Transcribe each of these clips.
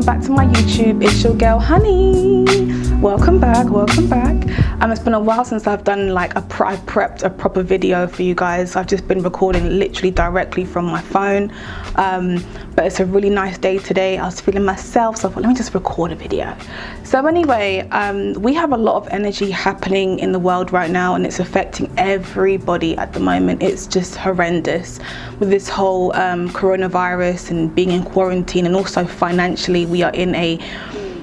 welcome back to my YouTube. It's your girl Honey. Welcome back. It's been a while since I've done I've prepped a proper video for you guys. I've just been recording literally directly from my phone, but it's a really nice day today. I was feeling myself, so I thought let me just record a video. So anyway, we have a lot of energy happening in the world right now, and it's affecting everybody at the moment. It's just horrendous with this whole coronavirus and being in quarantine, and also financially we are in a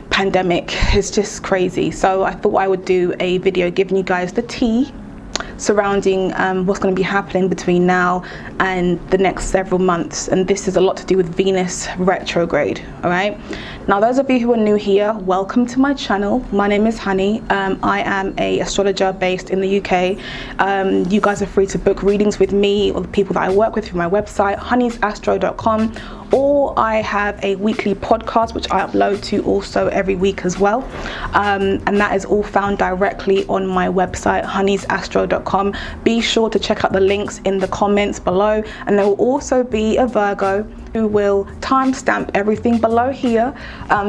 pandemic. It's just crazy. So I thought I would do a video giving you guys the tea surrounding what's going to be happening between now and the next several months, and this is a lot to do with Venus retrograde. All right, now those of you who are new here, welcome to my channel. My name is Honey. I am a astrologer based in the UK. You guys are free to book readings with me or the people that I work with through my website honeysastro.com, or I have a weekly podcast which I upload to also every week as well, and that is all found directly on my website honeysastro.com. Be sure to check out the links in the comments below, and there will also be a Virgo who will timestamp everything below here,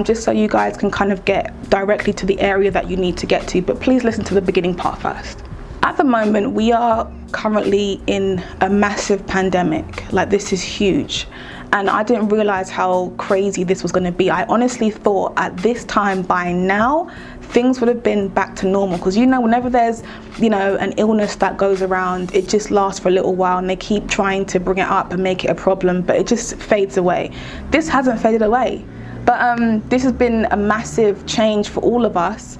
just so you guys can kind of get directly to the area that you need to get to. But please listen to the beginning part first. At the moment, we are currently in a massive pandemic. This is huge. And I didn't realize how crazy this was going to be. I honestly thought at this time by now things would have been back to normal, because whenever there's an illness that goes around, it just lasts for a little while and they keep trying to bring it up and make it a problem, but it just fades away. This hasn't faded away, but this has been a massive change for all of us,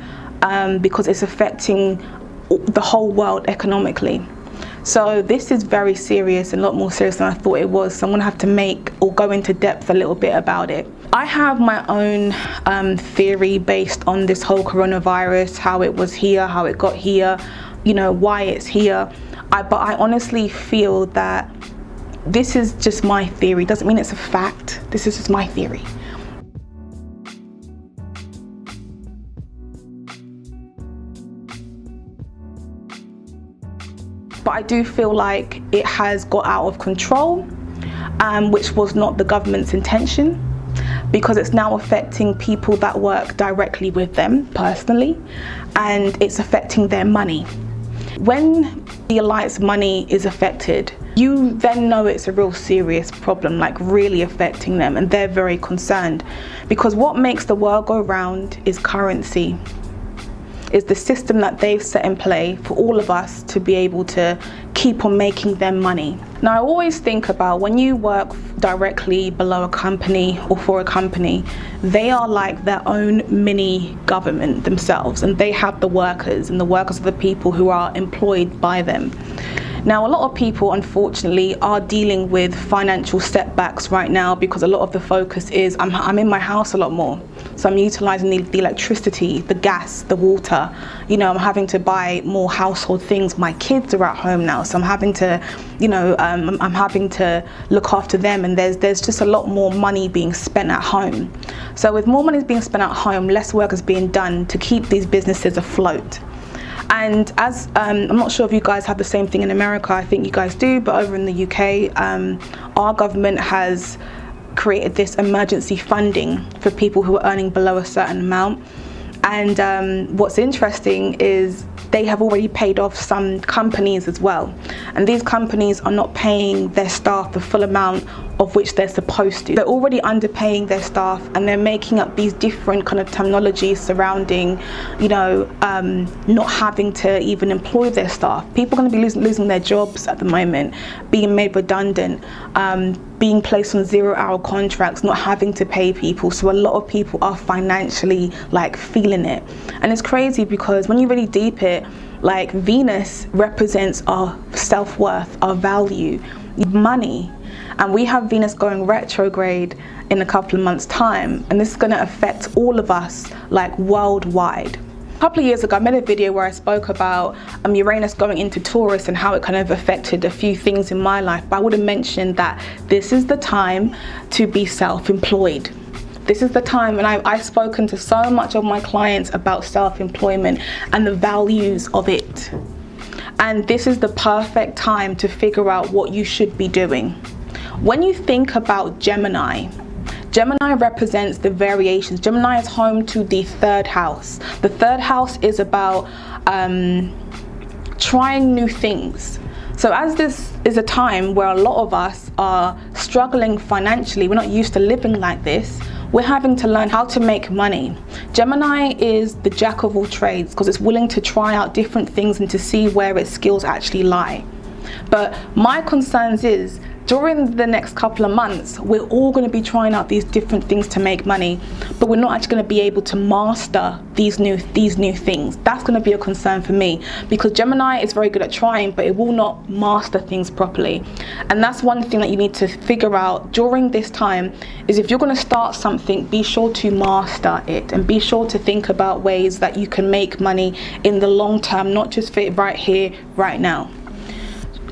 because it's affecting the whole world economically. So this is very serious, and a lot more serious than I thought it was. So I'm going to have to go into depth a little bit about it. I have my own theory based on this whole coronavirus, how it was here, how it got here, why it's here. But I honestly feel that this is just my theory. Doesn't mean it's a fact. This is just my theory. But I do feel like it has got out of control, which was not the government's intention, because it's now affecting people that work directly with them personally, and it's affecting their money. When the elite's money is affected, you then know it's a real serious problem, really affecting them, and they're very concerned, because what makes the world go round is currency. Is the system that they've set in play for all of us to be able to keep on making them money. Now, I always think about when you work directly below a company or for a company, they are like their own mini government themselves, and they have the workers, and the workers are the people who are employed by them. Now, a lot of people, unfortunately, are dealing with financial setbacks right now, because a lot of the focus is I'm in my house a lot more. So I'm utilizing the electricity, the gas, the water. I'm having to buy more household things. My kids are at home now, so I'm having to, I'm having to look after them, and there's just a lot more money being spent at home. So with more money being spent at home, less work is being done to keep these businesses afloat. And as I'm not sure if you guys have the same thing in America, I think you guys do, but over in the UK, our government has created this emergency funding for people who are earning below a certain amount. And what's interesting is they have already paid off some companies as well. And these companies are not paying their staff the full amount of which they're supposed to. They're already underpaying their staff, and they're making up these different kind of terminologies surrounding, not having to even employ their staff. People are going to be losing their jobs at the moment, being made redundant, being placed on 0-hour contracts, not having to pay people. So a lot of people are financially feeling it. And it's crazy, because when you really deep it, Venus represents our self-worth, our value, money. And we have Venus going retrograde in a couple of months' time, and this is going to affect all of us worldwide. A couple of years ago, I made a video where I spoke about Uranus going into Taurus and how it kind of affected a few things in my life. But I would have mentioned that this is the time to be self-employed. This is the time, and I've spoken to so much of my clients about self-employment and the values of it. And this is the perfect time to figure out what you should be doing. When you think about Gemini, Gemini represents the variations. Gemini is home to the third house. The third house is about trying new things. So as this is a time where a lot of us are struggling financially, we're not used to living like this, we're having to learn how to make money. Gemini is the jack of all trades because it's willing to try out different things and to see where its skills actually lie. But my concerns is, during the next couple of months, we're all going to be trying out these different things to make money, but we're not actually going to be able to master these new things. That's going to be a concern for me, because Gemini is very good at trying, but it will not master things properly. And that's one thing that you need to figure out during this time, is if you're going to start something, be sure to master it and be sure to think about ways that you can make money in the long term, not just fit right here, right now.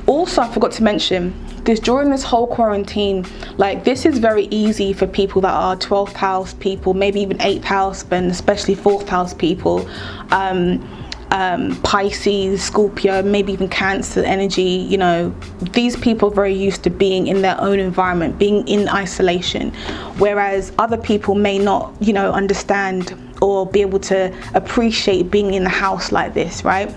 Also, I forgot to mention, during this whole quarantine, like, this is very easy for people that are 12th house people, maybe even 8th house, but especially 4th house people, Pisces, Scorpio, maybe even Cancer energy. You know, these people are very used to being in their own environment, being in isolation, whereas other people may not, you know, understand or be able to appreciate being in the house like this, right?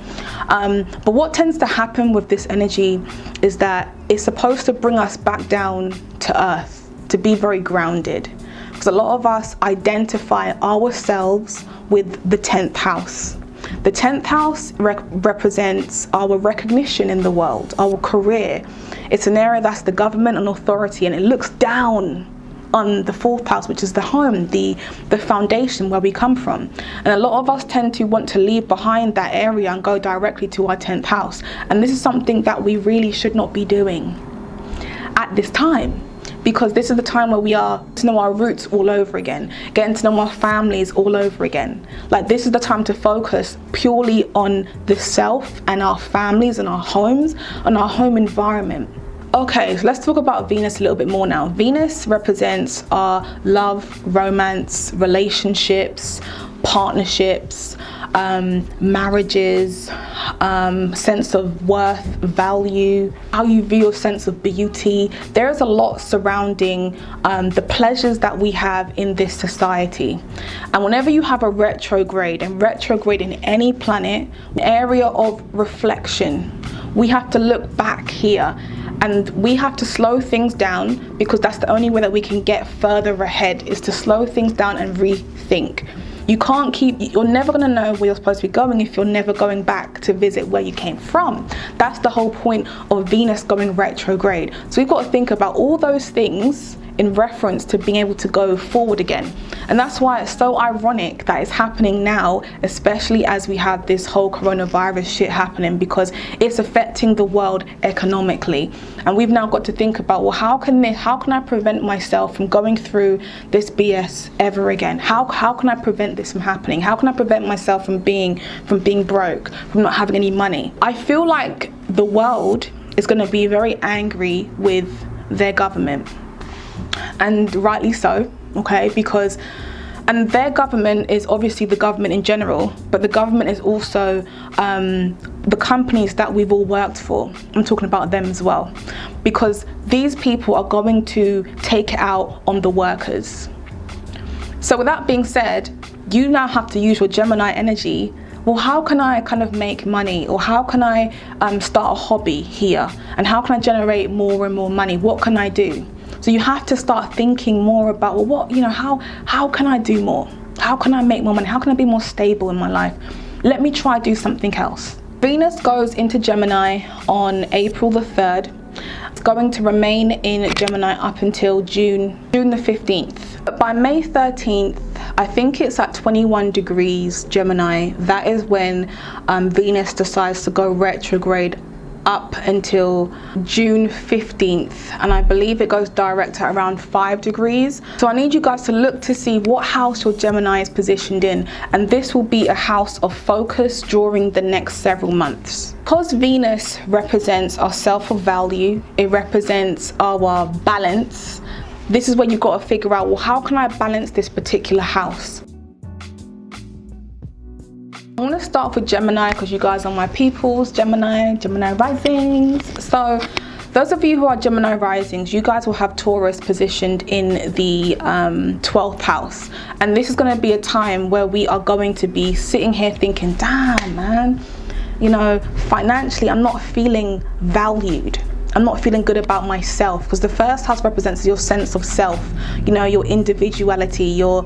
But what tends to happen with this energy is that it's supposed to bring us back down to earth, to be very grounded, because a lot of us identify ourselves with the 10th house. The 10th house represents our recognition in the world, our career. It's an area that's the government and authority, and it looks down on the 4th house, which is the home, the foundation where we come from. And a lot of us tend to want to leave behind that area and go directly to our 10th house. And this is something that we really should not be doing at this time, because this is the time where we are to know our roots all over again, getting to know our families all over again. Like, this is the time to focus purely on the self and our families and our homes and our home environment. Okay, so let's talk about Venus a little bit more now. Venus represents our love, romance, relationships, partnerships, marriages, sense of worth, value, how you view your sense of beauty. There is a lot surrounding the pleasures that we have in this society. And whenever you have a retrograde, and retrograde in any planet, an area of reflection, we have to look back here. And we have to slow things down, because that's the only way that we can get further ahead, is to slow things down and rethink. You're never going to know where you're supposed to be going if you're never going back to visit where you came from. That's the whole point of Venus going retrograde. So we've got to think about all those things in reference to being able to go forward again. And that's why it's so ironic that it's happening now, especially as we have this whole coronavirus shit happening, because it's affecting the world economically. And we've now got to think about, well, how can I prevent myself from going through this BS ever again? How can I prevent this from happening? How can I prevent myself from being broke, from not having any money? I feel like the world is going to be very angry with their government. And rightly so, okay, because, and their government is obviously the government in general, but the government is also the companies that we've all worked for. I'm talking about them as well, because these people are going to take it out on the workers. So with that being said, you now have to use your Gemini energy. Well, how can I kind of make money, or how can I start a hobby here, and how can I generate more and more money? What can I do? So you have to start thinking more about, well, what, you know, how can I do more? How can I make more money? How can I be more stable in my life? Let me try do something else. Venus goes into Gemini on April the 3rd. It's going to remain in Gemini up until June the 15th. But by May 13th, I think it's at 21 degrees Gemini. That is when Venus decides to go retrograde up until June 15th, and I believe it goes direct at around 5 degrees. So I need you guys to look to see what house your Gemini is positioned in, and this will be a house of focus during the next several months. Because Venus represents our self-value, it represents our balance. This is where you've got to figure out, well, how can I balance this particular house? I'm going to start with Gemini because you guys are my peoples. Gemini risings. So Those of you who are Gemini risings, you guys will have Taurus positioned in the 12th house. And this is going to be a time where we are going to be sitting here thinking, damn, man, you know, financially, I'm not feeling valued. I'm not feeling good about myself, because the first house represents your sense of self, you know, your individuality, your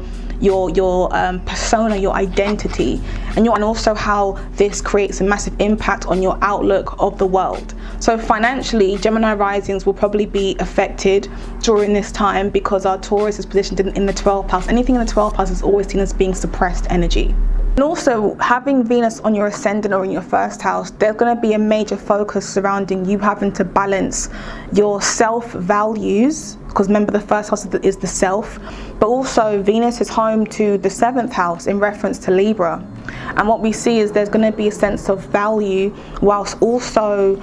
persona, your identity, and also how this creates a massive impact on your outlook of the world. So financially, Gemini risings will probably be affected during this time because our Taurus is positioned in the 12th house. Anything in the 12th house is always seen as being suppressed energy. And also, having Venus on your ascendant or in your first house, there's going to be a major focus surrounding you having to balance your self-values, because remember the first house is the self, but also Venus is home to the 7th house in reference to Libra. And what we see is there's going to be a sense of value whilst also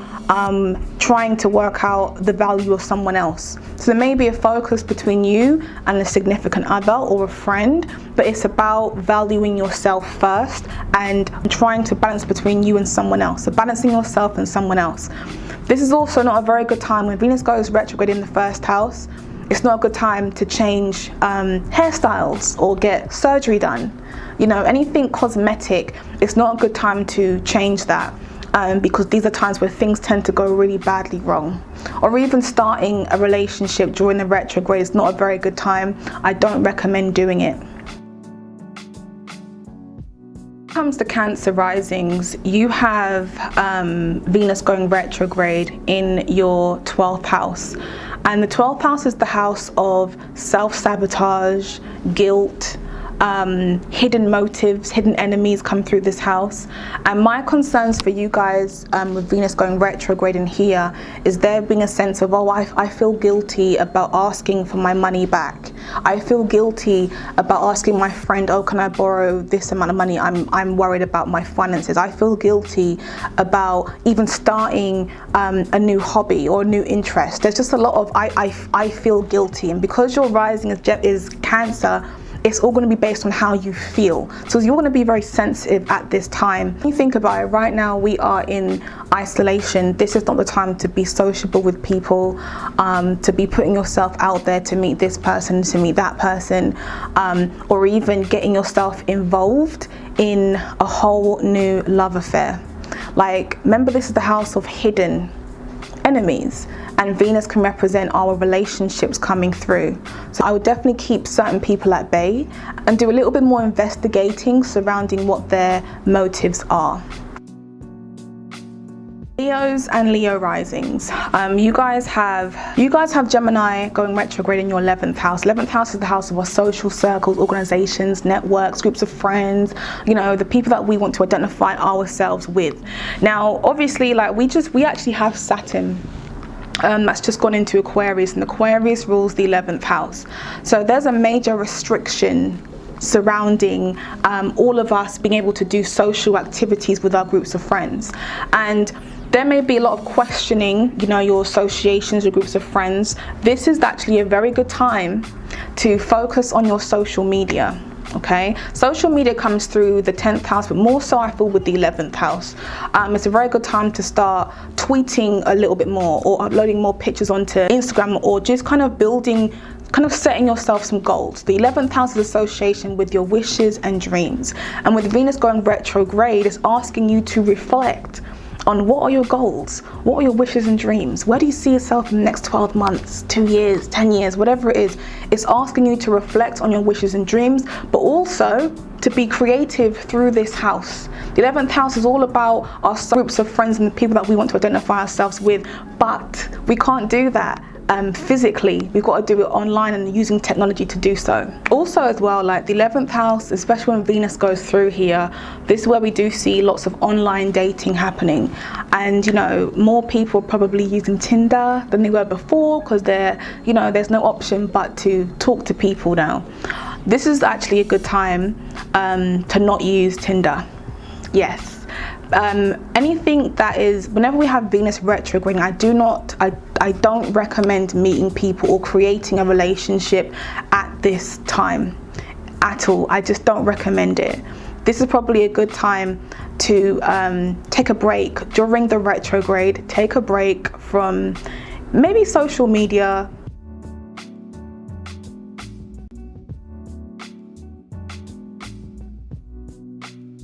trying to work out the value of someone else. So there may be a focus between you and a significant other or a friend, but it's about valuing yourself first and trying to balance between you and someone else. So balancing yourself and someone else. This is also not a very good time when Venus goes retrograde in the first house. It's not a good time to change hairstyles or get surgery done. You know, anything cosmetic, it's not a good time to change that. Because these are times where things tend to go really badly wrong. Or even starting a relationship during the retrograde is not a very good time. I don't recommend doing it. When it comes to Cancer risings, you have Venus going retrograde in your 12th house. And the 12th house is the house of self-sabotage, guilt, hidden motives, hidden enemies come through this house. And my concerns for you guys with Venus going retrograde in here is there being a sense of, oh, I feel guilty about asking for my money back. I feel guilty about asking my friend, oh, can I borrow this amount of money? I'm worried about my finances. I feel guilty about even starting a new hobby or a new interest. There's just a lot of I feel guilty. And because your rising is Cancer, it's all going to be based on how you feel. So you're going to be very sensitive at this time. When you think about it, right now we are in isolation. This is not the time to be sociable with people, to be putting yourself out there to meet this person, to meet that person, or even getting yourself involved in a whole new love affair. Like, remember, this is the house of hidden enemies, and Venus can represent our relationships coming through. So I would definitely keep certain people at bay and do a little bit more investigating surrounding what their motives are. Leos and Leo risings. You guys have Gemini going retrograde in your 11th house. 11th house is the house of our social circles, organizations, networks, groups of friends, you know, the people that we want to identify ourselves with. Now, obviously, like we actually have Saturn that's just gone into Aquarius, and Aquarius rules the 11th house. So there's a major restriction surrounding all of us being able to do social activities with our groups of friends. And there may be a lot of questioning, you know, your associations, your groups of friends. This is actually a very good time to focus on your social media. Okay, social media comes through the 10th house, but more so I feel with the 11th house. It's a very good time to start tweeting a little bit more, or uploading more pictures onto Instagram, or just kind of setting yourself some goals. The 11th house is association with your wishes and dreams. And with Venus going retrograde, it's asking you to reflect on what are your goals, what are your wishes and dreams, where do you see yourself in the next 12 months, 2 years, 10 years, whatever it is. It's asking you to reflect on your wishes and dreams, but also to be creative through this house. The 11th house is all about our groups of friends and the people that we want to identify ourselves with, but we can't do that physically. We've got to do it online and using technology to do so. Also as well, like the 11th house, especially when Venus goes through here, this is where we do see lots of online dating happening. And you know, more people are probably using Tinder than they were before, because there's no option but to talk to people now. This is actually a good time to not use Tinder. Yes. Anything that is, whenever we have Venus retrograding, I don't recommend meeting people or creating a relationship at this time at all. I just don't recommend it. This is probably a good time to take a break during the retrograde. Take a break from maybe social media.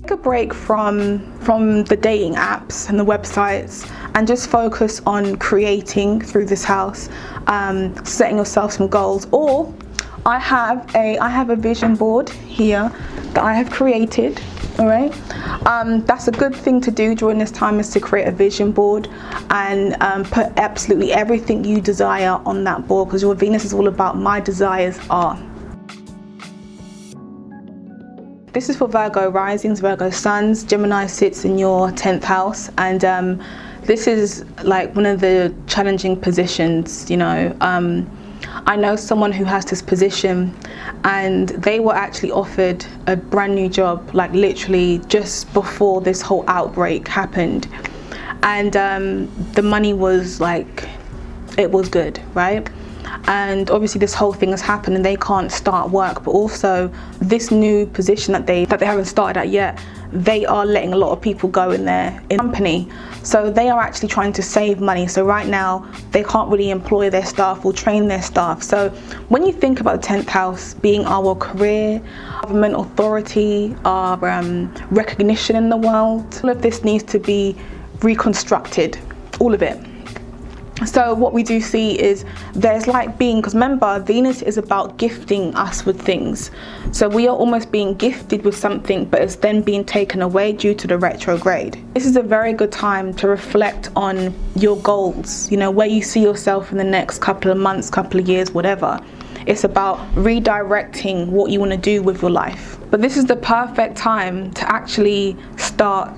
Take a break from the dating apps and the websites and just focus on creating through this house, setting yourself some goals. Or I have a vision board here that I have created. All right, that's a good thing to do during this time, is to create a vision board and put absolutely everything you desire on that board, because your Venus is all about my desires are. This is for Virgo risings, Virgo suns. Gemini sits in your 10th house, and this is like one of the challenging positions, you know. I know someone who has this position, and they were actually offered a brand new job, like literally just before this whole outbreak happened. And the money was like, it was good, right? And obviously this whole thing has happened and they can't start work, but also this new position that they haven't started at yet, they are letting a lot of people go in their company. So they are actually trying to save money. So right now they can't really employ their staff or train their staff. So when you think about the 10th house being our career, government authority, our recognition in the world, all of this needs to be reconstructed, all of it. So what we do see is there's like being, because remember, Venus is about gifting us with things. So we are almost being gifted with something, but it's then being taken away due to the retrograde. This is a very good time to reflect on your goals, you know, where you see yourself in the next couple of months, couple of years, whatever. It's about redirecting what you want to do with your life. But this is the perfect time to actually start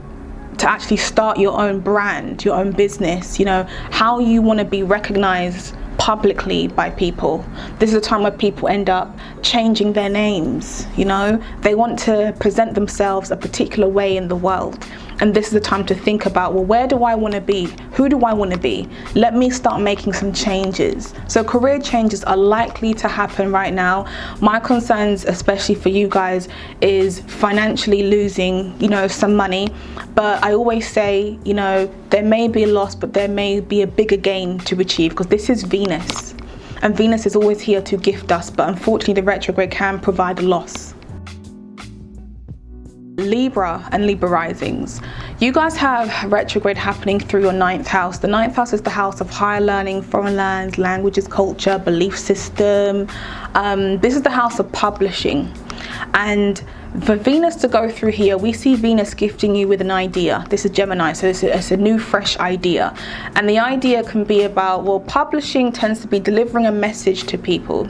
your own brand, your own business, you know, how you want to be recognized publicly by people. This is a time where people end up changing their names, you know, they want to present themselves a particular way in the world. And this is the time to think about, well, where do I want to be? Who do I want to be? Let me start making some changes. So career changes are likely to happen right now. My concerns, especially for you guys, is financially losing, you know, some money. But I always say, you know, there may be a loss, but there may be a bigger gain to achieve, because this is Venus. And Venus is always here to gift us, but unfortunately the retrograde can provide a loss. Libra and Libra risings. You guys have retrograde happening through your 9th house. The 9th house is the house of higher learning, foreign lands, languages, culture, belief system. This is the house of publishing. And for Venus to go through here, we see Venus gifting you with an idea. This is Gemini, so it's a new, fresh idea. And the idea can be about, well, publishing tends to be delivering a message to people.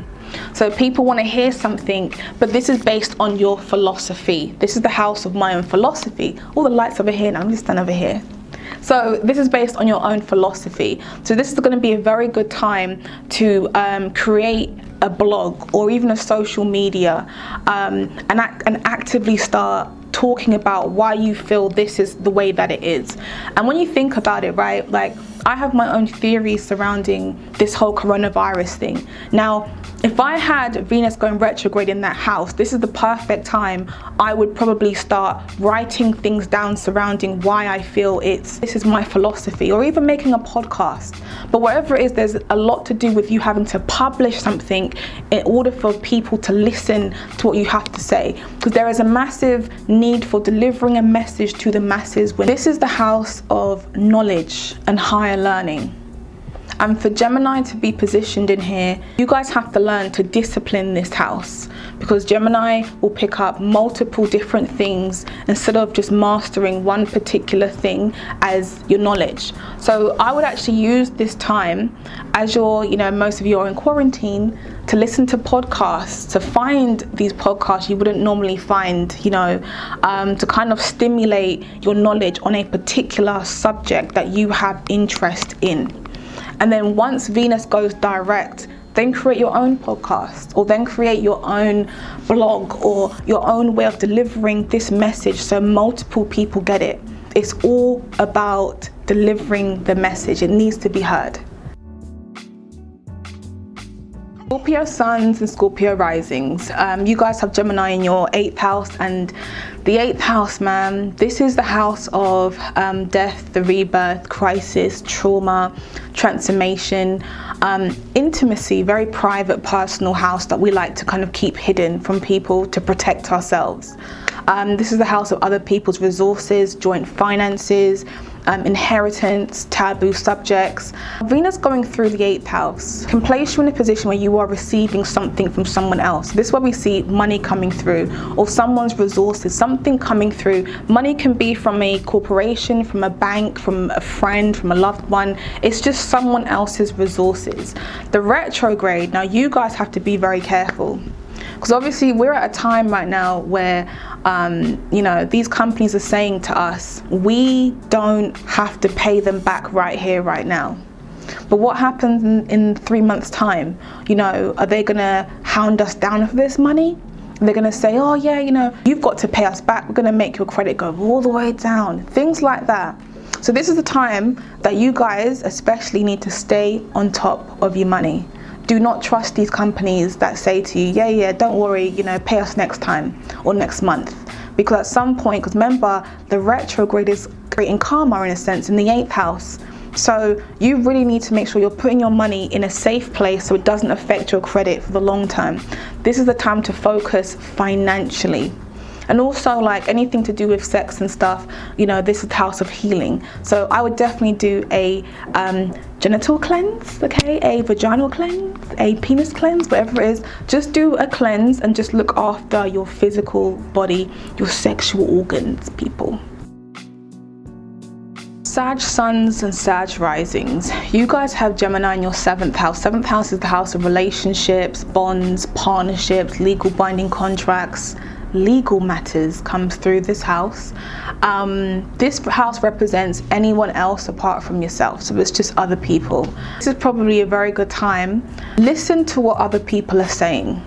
So people want to hear something, but this is based on your philosophy. This is the house of my own philosophy. All the lights over here, now I'm just stand over here. So this is based on your own philosophy. So this is going to be a very good time to create a blog or even a social media and actively start talking about why you feel this is the way that it is. And when you think about it, right, like I have my own theories surrounding this whole coronavirus thing. Now, if I had Venus going retrograde in that house, this is the perfect time. I would probably start writing things down surrounding why I feel this is my philosophy, or even making a podcast. But whatever it is, there's a lot to do with you having to publish something in order for people to listen to what you have to say, because there is a massive need for delivering a message to the masses. This is the house of knowledge and higher learning. And for Gemini to be positioned in here, you guys have to learn to discipline this house, because Gemini will pick up multiple different things instead of just mastering one particular thing as your knowledge. So I would actually use this time, as you're, you know, most of you are in quarantine, to listen to podcasts, to find these podcasts you wouldn't normally find, you know, to kind of stimulate your knowledge on a particular subject that you have interest in. And then once Venus goes direct, then create your own podcast, or then create your own blog or your own way of delivering this message so multiple people get it. It's all about delivering the message. It needs to be heard. Scorpio suns and Scorpio risings. You guys have Gemini in your 8th house, and The 8th house, man, this is the house of death, the rebirth, crisis, trauma, transformation, intimacy, very private, personal house that we like to kind of keep hidden from people to protect ourselves. This is the house of other people's resources, joint finances, inheritance, taboo subjects. Venus going through the 8th house can place you in a position where you are receiving something from someone else. This is where we see money coming through, or someone's resources, something coming through. Money can be from a corporation, from a bank, from a friend, from a loved one. It's just someone else's resources. The retrograde, now you guys have to be very careful, because obviously we're at a time right now where you know, these companies are saying to us, we don't have to pay them back right here, right now. But what happens in 3 months' time? You know, are they gonna hound us down for this money? They're gonna say, oh yeah, you know, you've got to pay us back. We're gonna make your credit go all the way down. Things like that. So this is the time that you guys especially need to stay on top of your money. Do not trust these companies that say to you, yeah, don't worry, you know, pay us next time or next month. Because at some point, because remember, the retrograde is creating karma in a sense in the 8th house. So you really need to make sure you're putting your money in a safe place so it doesn't affect your credit for the long term. This is the time to focus financially. And also, like anything to do with sex and stuff, you know, this is the house of healing. So I would definitely do a genital cleanse, okay, a vaginal cleanse, a penis cleanse, whatever it is. Just do a cleanse and just look after your physical body, your sexual organs, people. Sag suns and Sag risings. You guys have Gemini in your 7th house. 7th house is the house of relationships, bonds, partnerships, legal binding contracts. Legal matters comes through this house. This house represents anyone else apart from yourself, so it's just other people. This is probably a very good time. Listen to what other people are saying.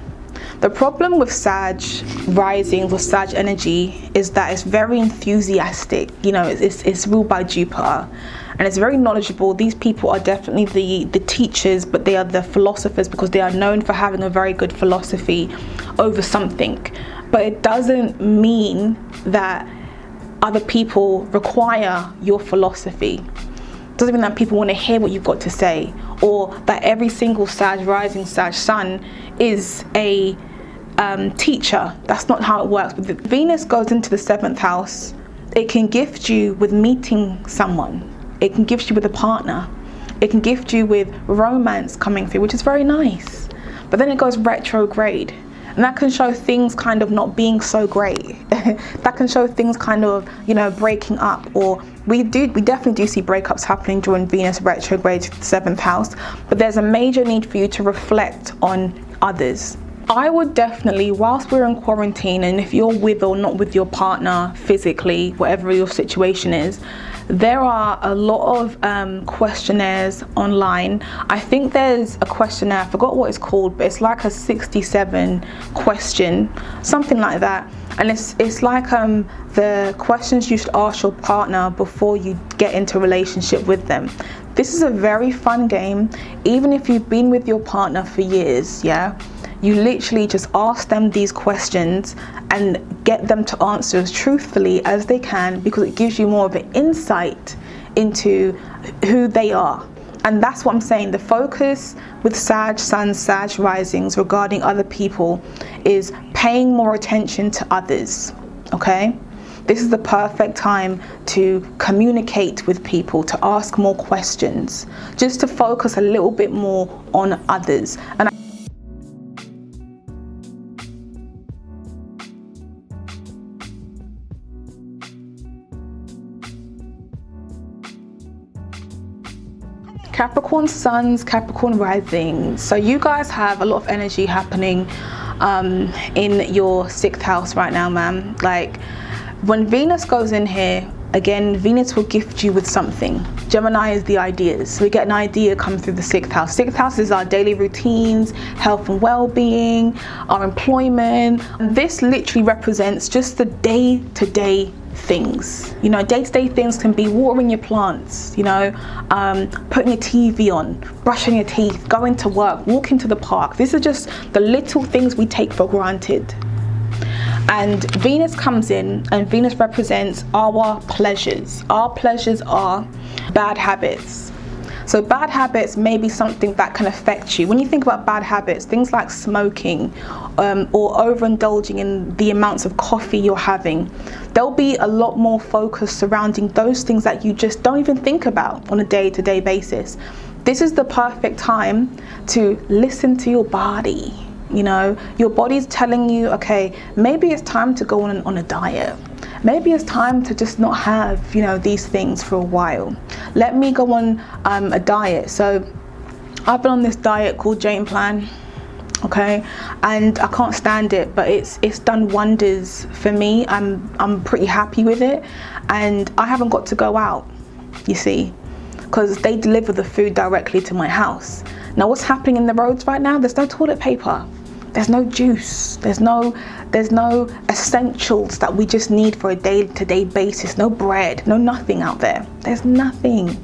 The problem with Sag rising or Sag energy is that it's very enthusiastic. You know, it's ruled by Jupiter, and it's very knowledgeable. These people are definitely the teachers, but they are the philosophers because they are known for having a very good philosophy over something. But it doesn't mean that other people require your philosophy. It doesn't mean that people want to hear what you've got to say, or that every single Sag rising, Sag sun is a teacher. That's not how it works. But Venus goes into the 7th house. It can gift you with meeting someone. It can gift you with a partner. It can gift you with romance coming through, which is very nice. But then it goes retrograde. And that can show things kind of not being so great. That can show things kind of, you know, breaking up. Or we definitely do see breakups happening during Venus retrograde, 7th house. But there's a major need for you to reflect on others. I would definitely, whilst we're in quarantine, and if you're with or not with your partner physically, whatever your situation is, there are a lot of questionnaires online. I think there's a questionnaire, I forgot what it's called, but it's like a 67 question, something like that. And it's like the questions you should ask your partner before you get into a relationship with them. This is a very fun game. Even if you've been with your partner for years, yeah, you literally just ask them these questions and get them to answer as truthfully as they can, because it gives you more of an insight into who they are. And that's what I'm saying. The focus with Sag suns, Sag risings regarding other people is paying more attention to others, okay? This is the perfect time to communicate with people, to ask more questions, just to focus a little bit more on others. And Capricorn suns, Capricorn risings. So you guys have a lot of energy happening in your 6th house right now, man. Like when Venus goes in here, again, Venus will gift you with something. Gemini is the ideas. So we get an idea come through the 6th house. 6th house is our daily routines, health and well-being, our employment. And this literally represents just the day-to-day things. You know, day-to-day things can be watering your plants, you know, putting your TV on, brushing your teeth, going to work, walking to the park. These are just the little things we take for granted. And Venus comes in, and Venus represents our pleasures. Our pleasures are bad habits. So bad habits may be something that can affect you. When you think about bad habits, things like smoking or overindulging in the amounts of coffee you're having, there'll be a lot more focus surrounding those things that you just don't even think about on a day-to-day basis. This is the perfect time to listen to your body. You know, your body's telling you, okay, maybe it's time to go on a diet. Maybe it's time to just not have, you know, these things for a while. Let me go on a diet. So I've been on this diet called Jane Plan, okay, and I can't stand it, but it's done wonders for me. I'm pretty happy with it, and I haven't got to go out, you see, because they deliver the food directly to my house. Now what's happening in the roads right now? There's no toilet paper. There's no juice, there's no essentials that we just need for a day-to-day basis. No bread, no nothing out there. There's nothing.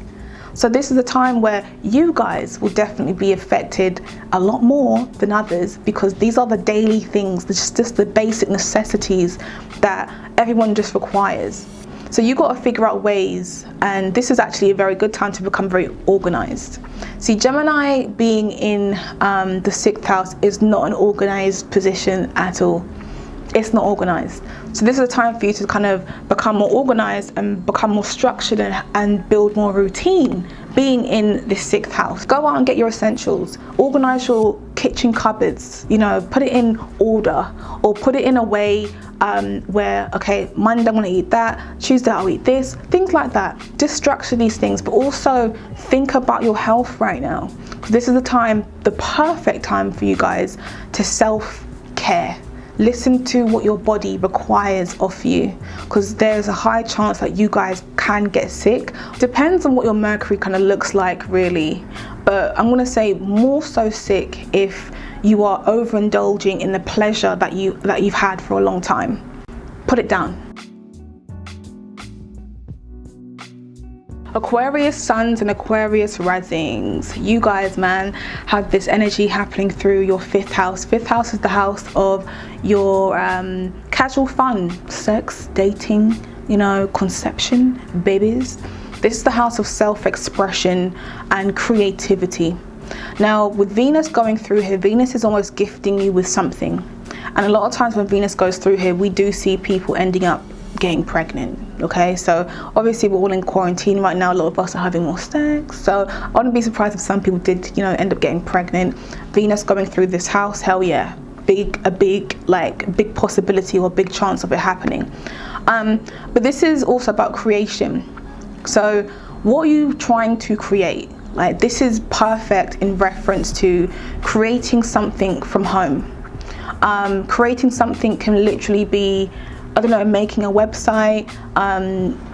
So this is a time where you guys will definitely be affected a lot more than others, because these are the daily things, just the basic necessities that everyone just requires. So you got to figure out ways, and this is actually a very good time to become very organized. See, Gemini being in the 6th house is not an organized position at all. It's not organized. So this is a time for you to kind of become more organized and become more structured and build more routine being in the 6th house. Go out and get your essentials. Organize your kitchen cupboards, you know, put it in order, or put it in a way where, okay, Monday I'm gonna eat that, Tuesday I'll eat this, things like that. Just structure these things, but also think about your health right now. This is the time, the perfect time for you guys to self-care. Listen to what your body requires of you, because there's a high chance that you guys can get sick. Depends on what your Mercury kind of looks like, really, but I'm gonna say more so sick if you are overindulging in the pleasure that you've had for a long time. Put it down. Aquarius suns and Aquarius risings. You guys, man, have this energy happening through your 5th house. 5th house is the house of your casual fun, sex, dating, you know, conception, babies. This is the house of self-expression and creativity. Now, with Venus going through here, Venus is almost gifting you with something. And a lot of times when Venus goes through here, we do see people ending up getting pregnant. Okay, so obviously we're all in quarantine right now. A lot of us are having more sex, so I wouldn't be surprised if some people did, you know, end up getting pregnant. Venus going through this house, hell yeah, a big possibility or big chance of it happening. But this is also about creation. So what are you trying to create? Like, this is perfect in reference to creating something from home. Creating something can literally be, I don't know, making a website,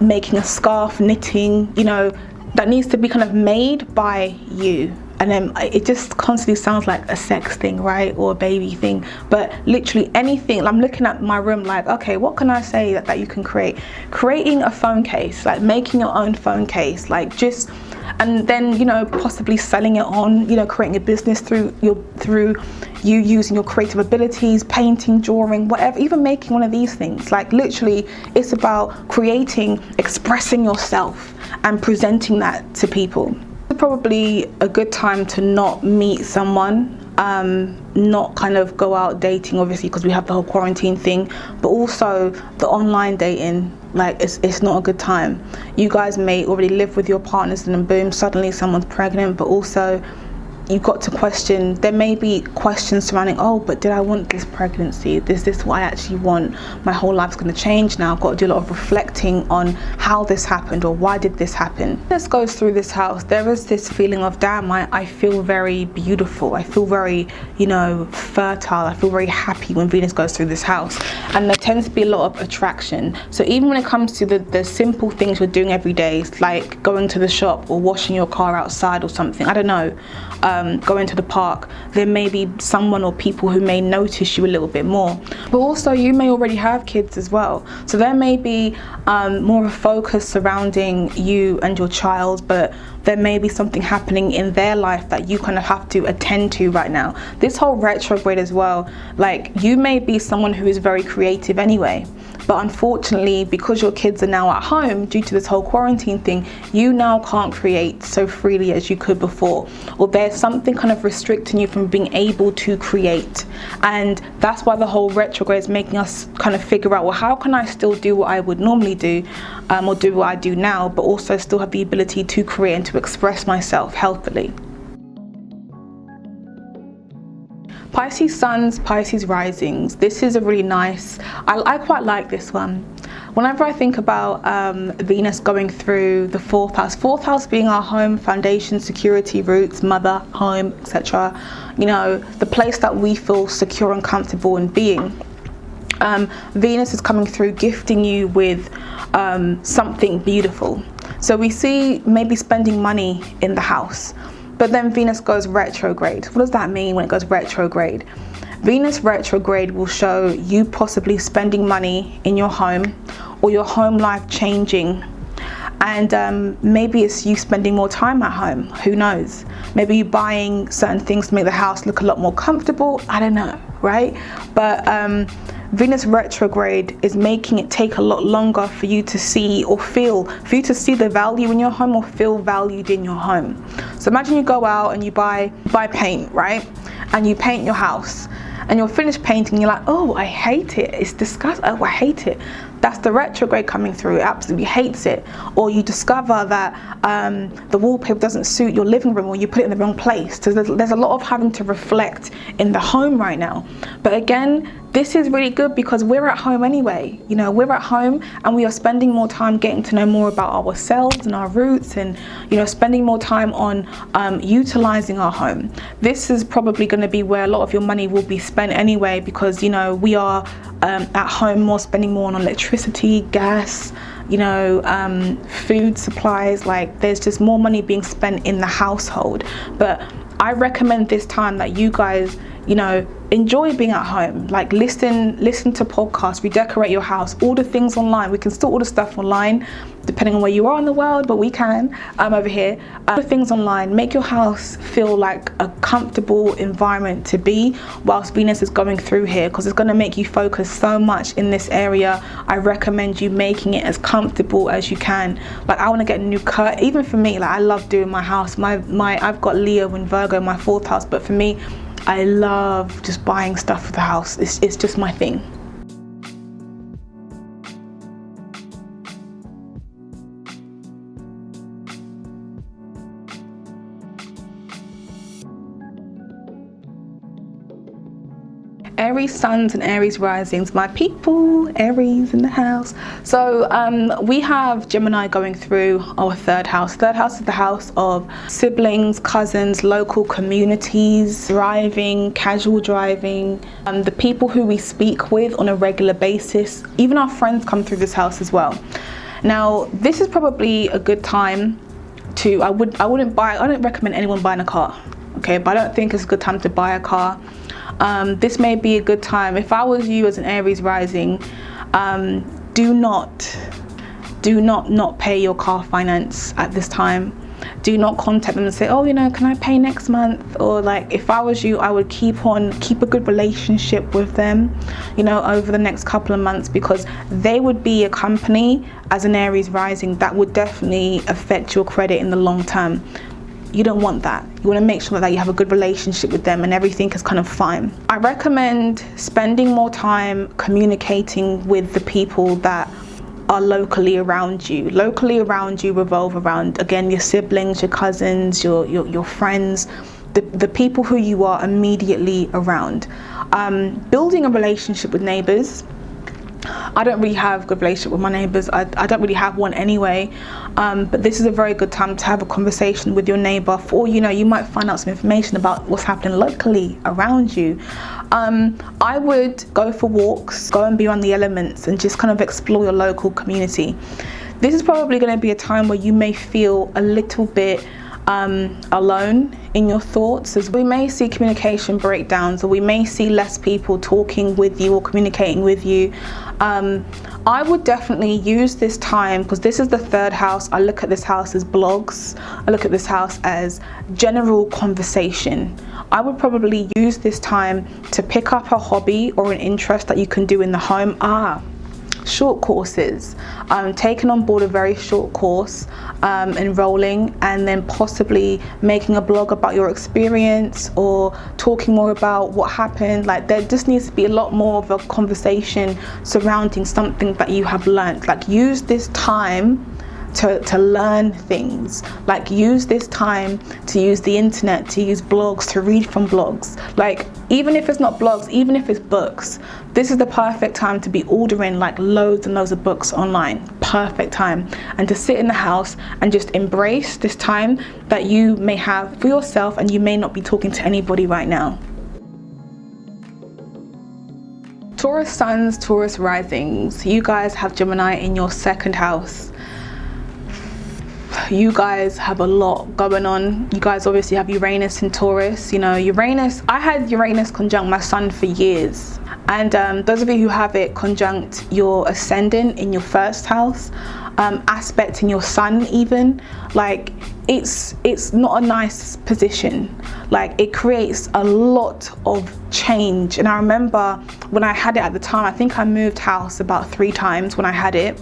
making a scarf, knitting, you know, that needs to be kind of made by you. And then it just constantly sounds like a sex thing, right? Or a baby thing. But literally anything. I'm looking at my room like, okay, what can I say that you can create? Creating a phone case, like making your own phone case, like just, and then, you know, possibly selling it on, you know, creating a business through you using your creative abilities, painting, drawing, whatever, even making one of these things. Like literally it's about creating, expressing yourself and presenting that to people. It's probably a good time to not meet someone, not kind of go out dating, obviously, because we have the whole quarantine thing, but also the online dating. Like it's not a good time. You guys may already live with your partners and then boom, suddenly someone's pregnant, but also you've got to question, there may be questions surrounding, oh, but did I want this pregnancy? Is this what I actually want? My whole life's going to change now. I've got to do a lot of reflecting on how this happened or why did this happen. This goes through this house. There is this feeling of, damn, I feel very beautiful. I feel very, you know, fertile. I feel very happy when Venus goes through this house. And there tends to be a lot of attraction. So even when it comes to the simple things we're doing every day, like going to the shop or washing your car outside or something, I don't know, going to the park, there may be someone or people who may notice you a little bit more. But also you may already have kids as well, so there may be more of a focus surrounding you and your child, but there may be something happening in their life that you kind of have to attend to right now. This whole retrograde as well, like, you may be someone who is very creative anyway, but unfortunately, because your kids are now at home due to this whole quarantine thing, you now can't create so freely as you could before, or there's something kind of restricting you from being able to create. And that's why the whole retrograde is making us kind of figure out, well, how can I still do what I would normally do, or do what I do now, but also still have the ability to create and to express myself healthily. Pisces suns, Pisces risings. This is a really nice, I quite like this one. Whenever I think about Venus going through the fourth house being our home, foundation, security, roots, mother, home, etc., you know, the place that we feel secure and comfortable in being. Venus is coming through, gifting you with something beautiful. So we see maybe spending money in the house, but then Venus goes retrograde. What does that mean when it goes retrograde? Venus retrograde will show you possibly spending money in your home, or your home life changing, and maybe it's you spending more time at home. Who knows? Maybe you buying certain things to make the house look a lot more comfortable. I don't know, right? But Venus retrograde is making it take a lot longer for you to see or feel, for you to see the value in your home or feel valued in your home. So imagine you go out and you buy paint, right? And you paint your house, and you're finished painting, you're like, oh, I hate it, it's disgusting, oh, I hate it. That's the retrograde coming through, absolutely hates it. Or you discover that the wallpaper doesn't suit your living room, or you put it in the wrong place. So there's a lot of having to reflect in the home right now. But again, this is really good because we're at home anyway. You know, we're at home and we are spending more time getting to know more about ourselves and our roots, and, you know, spending more time on utilizing our home. This is probably going to be where a lot of your money will be spent anyway, because, you know, we are at home more, spending more on electricity, gas, you know, food supplies. Like, there's just more money being spent in the household. But I recommend this time that you guys, you know, enjoy being at home. Like, listen to podcasts, redecorate your house, order things online. We can still order stuff online depending on where you are in the world, but we can over here. Order things online, make your house feel like a comfortable environment to be whilst Venus is going through here, because it's going to make you focus so much in this area. I recommend you making it as comfortable as you can. Like, I want to get a new curtain. Even for me, like, I love doing my house. I've got Leo and Virgo in my fourth house, but for me, I love just buying stuff for the house. It's just my thing. Aries suns and Aries risings, my people, Aries in the house. So we have Gemini going through our third house. Third house is the house of siblings, cousins, local communities, driving, casual driving, the people who we speak with on a regular basis. Even our friends come through this house as well. Now, this is probably a good time to, I don't recommend anyone buying a car, okay? But I don't think it's a good time to buy a car. This may be a good time. If I was you as an Aries rising, do not pay your car finance at this time. Do not contact them and say, oh, you know, can I pay next month? Or, like, if I was you, I would keep a good relationship with them, you know, over the next couple of months, because they would be a company as an Aries rising that would definitely affect your credit in the long term. You don't want that. You want to make sure that you have a good relationship with them and everything is kind of fine. I recommend spending more time communicating with the people that are locally around you. Locally around you revolve around, again, your siblings, your cousins, your friends, the people who you are immediately around. Building a relationship with neighbors. I don't really have a good relationship with my neighbors. I don't really have one anyway, but this is a very good time to have a conversation with your neighbor, for, you know, you might find out some information about what's happening locally around you. I would go for walks, go and be on the elements, and just kind of explore your local community. This is probably going to be a time where you may feel a little bit alone in your thoughts, as we may see communication breakdowns, or we may see less people talking with you or communicating with you. I would definitely use this time, because this is the third house. I look at this house as blogs. I look at this house as general conversation. I would probably use this time to pick up a hobby or an interest that you can do in the home. Short courses, taking on board a very short course, enrolling, and then possibly making a blog about your experience, or talking more about what happened. Like, there just needs to be a lot more of a conversation surrounding something that you have learned. Like, use this time to learn things. Like, use this time to use the internet, to use blogs, to read from blogs. Like, even if it's not blogs, even if it's books, this is the perfect time to be ordering like loads and loads of books online. Perfect time. And to sit in the house and just embrace this time that you may have for yourself, and you may not be talking to anybody right now. Taurus suns, Taurus risings. You guys have Gemini in your second house. You guys have a lot going on. You guys obviously have Uranus in Taurus. You know, Uranus, I had Uranus conjunct my sun for years. And those of you who have it conjunct your ascendant in your first house, aspecting your sun even, like, it's not a nice position. Like, it creates a lot of change. And I remember when I had it at the time, I think I moved house about 3 times when I had it.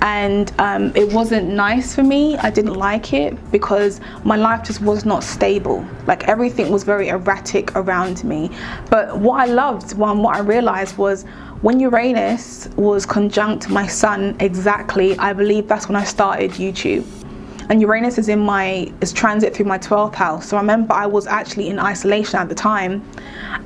And it wasn't nice for me. I didn't like it because my life just was not stable. Like, everything was very erratic around me. But what I loved, what I realized was, when Uranus was conjunct my sun exactly, I believe that's when I started YouTube. And Uranus is transit through my 12th house. So I remember I was actually in isolation at the time,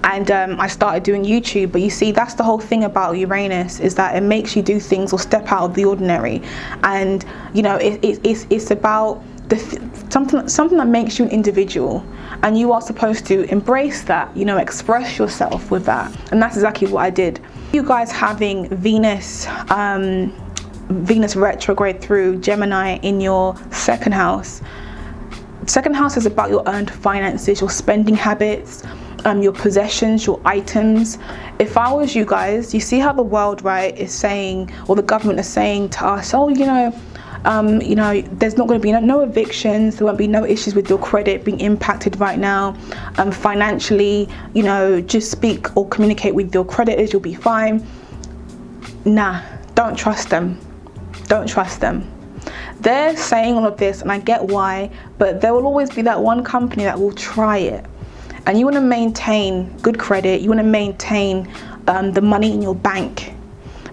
and I started doing YouTube. But you see, that's the whole thing about Uranus, is that it makes you do things or step out of the ordinary. And you know, it's about something that makes you an individual, and you are supposed to embrace that, you know, express yourself with that. And that's exactly what I did. You guys having Venus retrograde through Gemini in your second house. Second house is about your earned finances, your spending habits, your possessions, your items. If I was you guys, you see how the world, right, is saying, or the government is saying to us, oh, you know, there's not going to be no evictions, there won't be no issues with your credit being impacted right now, financially, you know, just speak or communicate with your creditors, you'll be fine. Nah, don't trust them. Don't trust them. They're saying all of this, and I get why, but there will always be that one company that will try it. And you want to maintain good credit, you want to maintain the money in your bank,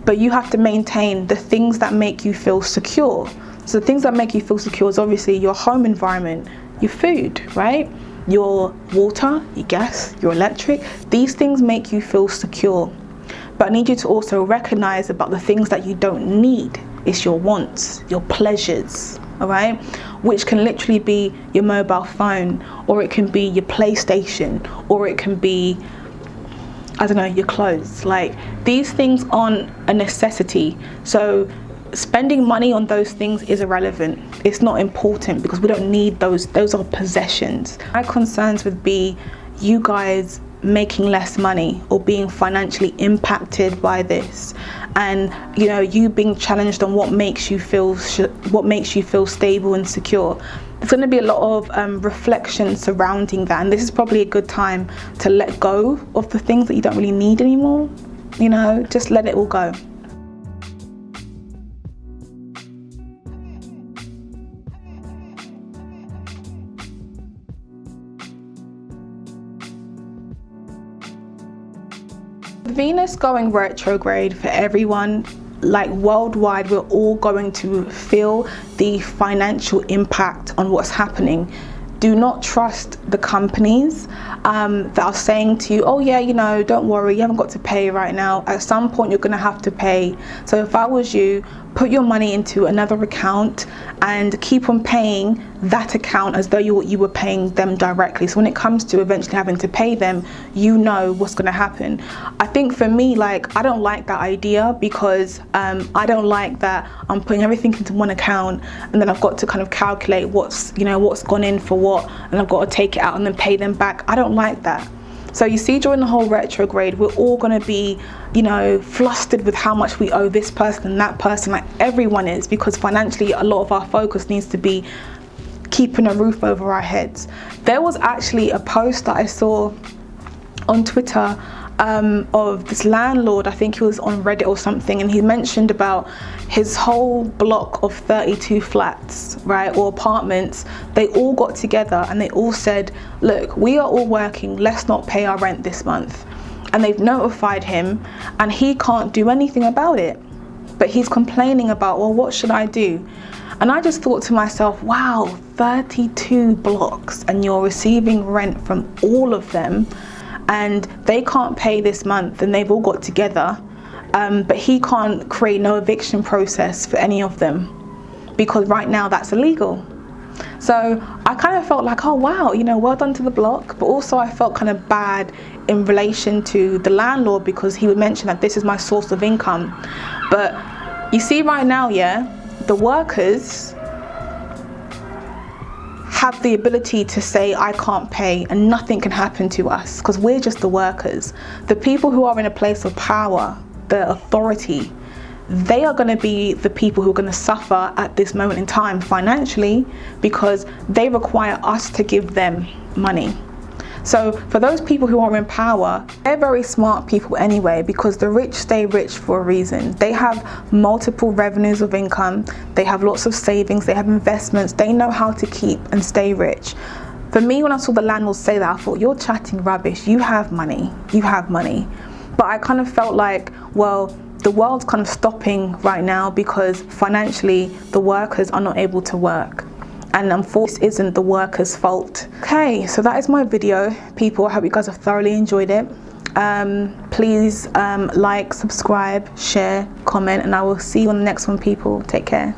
but you have to maintain the things that make you feel secure. So the things that make you feel secure is obviously your home environment, your food, right? Your water, your gas, your electric. These things make you feel secure. But I need you to also recognize about the things that you don't need. It's your wants, your pleasures, all right? Which can literally be your mobile phone, or it can be your PlayStation, or it can be, I don't know, your clothes. Like, these things aren't a necessity. So spending money on those things is irrelevant. It's not important because we don't need those. Those are possessions. My concerns would be you guys making less money or being financially impacted by this, and you know, you being challenged on what makes you feel stable and secure. There's going to be a lot of reflection surrounding that, and this is probably a good time to let go of the things that you don't really need anymore. You know, just let it all go. Venus going retrograde for everyone, like worldwide, we're all going to feel the financial impact on what's happening. Do not trust the companies that are saying to you, oh yeah, you know, don't worry, you haven't got to pay right now. At some point you're going to have to pay. So if I was you, put your money into another account and keep on paying that account as though you were paying them directly. So when it comes to eventually having to pay them, you know what's going to happen. I think for me, like, I don't like that idea, because I don't like that I'm putting everything into one account and then I've got to kind of calculate what's gone in for what, and I've got to take it out and then pay them back. I don't like that. So you see, during the whole retrograde, we're all going to be, flustered with how much we owe this person and that person, like everyone is, because financially a lot of our focus needs to be keeping a roof over our heads. There was actually a post that I saw on Twitter of this landlord, I think he was on Reddit or something, and he mentioned about his whole block of 32 flats, right, or apartments. They all got together and they all said, look, we are all working, let's not pay our rent this month. And they've notified him and he can't do anything about it, but he's complaining about, well, what should I do? And I just thought to myself, wow, 32 blocks and you're receiving rent from all of them, and they can't pay this month and they've all got together, but he can't create no eviction process for any of them, because right now that's illegal. So I kind of felt like, oh wow, well done to the block, but also I felt kind of bad in relation to the landlord, because he would mention that this is my source of income. But you see right now, the workers have the ability to say, I can't pay, and nothing can happen to us because we're just the workers. The people who are in a place of power, the authority, they are going to be the people who are going to suffer at this moment in time financially, because they require us to give them money. So for those people who are in power, they're very smart people anyway, because the rich stay rich for a reason. They have multiple revenues of income, they have lots of savings, they have investments, they know how to keep and stay rich. For me, when I saw the landlord say that, I thought, you're chatting rubbish, you have money. But I kind of felt like, well, the world's kind of stopping right now because financially the workers are not able to work. And unfortunately, this isn't the workers' fault. Okay, so that is my video, people. I hope you guys have thoroughly enjoyed it. Please like, subscribe, share, comment, and I will see you on the next one, people. Take care.